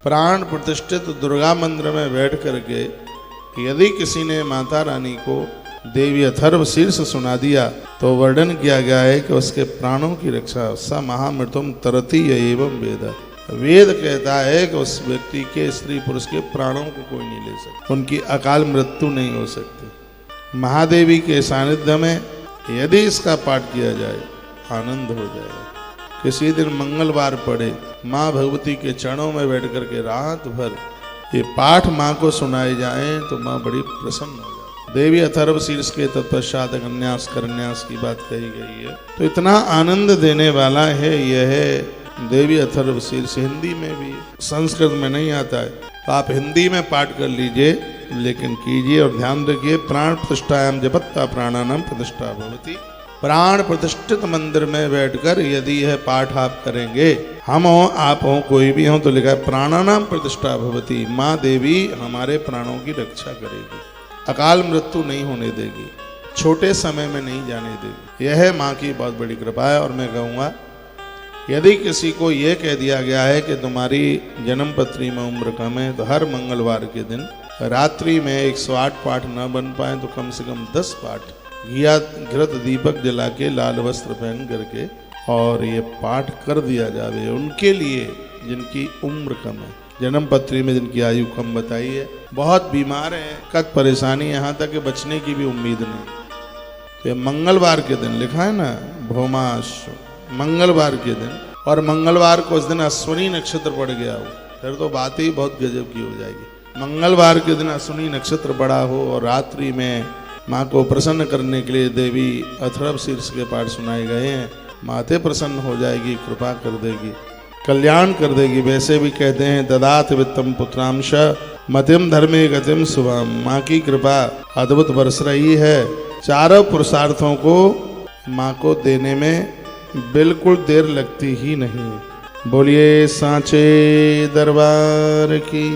प्राण प्रतिष्ठित दुर्गा मंदिर में बैठ करके यदि किसी ने माता रानी को देवी अथर्व शीर्ष सुना दिया तो वर्णन किया गया है कि उसके प्राणों की रक्षा स महामृत्युम तरती एवं वेद। वेद कहता है कि उस व्यक्ति के स्त्री पुरुष के प्राणों को कोई नहीं ले सकता, उनकी अकाल मृत्यु नहीं हो सकती। महादेवी के सानिध्य में यदि इसका पाठ किया जाए आनंद हो जाएगा। किसी दिन मंगलवार पड़े माँ भगवती के चरणों में बैठ करके रात भर ये पाठ माँ को सुनाए जाए तो माँ बड़ी प्रसन्न हो जाए। देवी अथर्व शीर्ष के तत्पश्चात अन्यास करन्यास की बात कही गई है, तो इतना आनंद देने वाला है यह देवी अथर्व शीर्ष। हिंदी में भी, संस्कृत में नहीं आता है, तो आप हिंदी में पाठ कर लीजिए, लेकिन कीजिए और ध्यान रखिए प्राण प्रतिष्ठायाम जपत्ता प्राणानाम प्रतिष्ठा भवति। प्राण प्रतिष्ठित मंदिर में बैठकर यदि यह पाठ आप करेंगे, हम हो आप हो कोई भी हो, तो लिखा है प्राणानाम प्रतिष्ठा भवति। माँ देवी हमारे प्राणों की रक्षा करेगी, अकाल मृत्यु नहीं होने देगी, छोटे समय में नहीं जाने देगी। यह माँ की बहुत बड़ी कृपा है। और मैं कहूँगा यदि किसी को यह कह दिया गया है कि तुम्हारी जन्म पत्री में उम्र कम है, तो हर मंगलवार के दिन रात्रि में 108 पाठ न बन पाए तो कम से कम 10 पाठ घिया घृत दीपक जला के लाल वस्त्र पहन करके और ये पाठ कर दिया जावे उनके लिए जिनकी उम्र कम है, जन्म पत्री में जिनकी आयु कम बताई है, बहुत बीमार है, कद परेशानी, यहाँ तक कि बचने की भी उम्मीद नहीं। तो मंगलवार के दिन लिखा है ना, भौमास मंगलवार के दिन, और मंगलवार को उस दिन अश्विनी नक्षत्र पड़ गया हो, फिर तो बात ही बहुत गजब की हो जाएगी। मंगलवार के दिन अश्विनी नक्षत्र पड़ा हो और रात्रि में माँ को प्रसन्न करने के लिए देवी अथर्व शीर्ष के पाठ सुनाए गए हैं, माते प्रसन्न हो जाएगी, कृपा कर देगी, कल्याण कर देगी। वैसे भी कहते हैं ददात वित्तम पुत्रांश मतिम धर्मे गतिम शुभम। माँ की कृपा अद्भुत बरस रही है, चारों पुरुषार्थों को माँ को देने में बिल्कुल देर लगती ही नहीं। बोलिए सांचे दरबार की।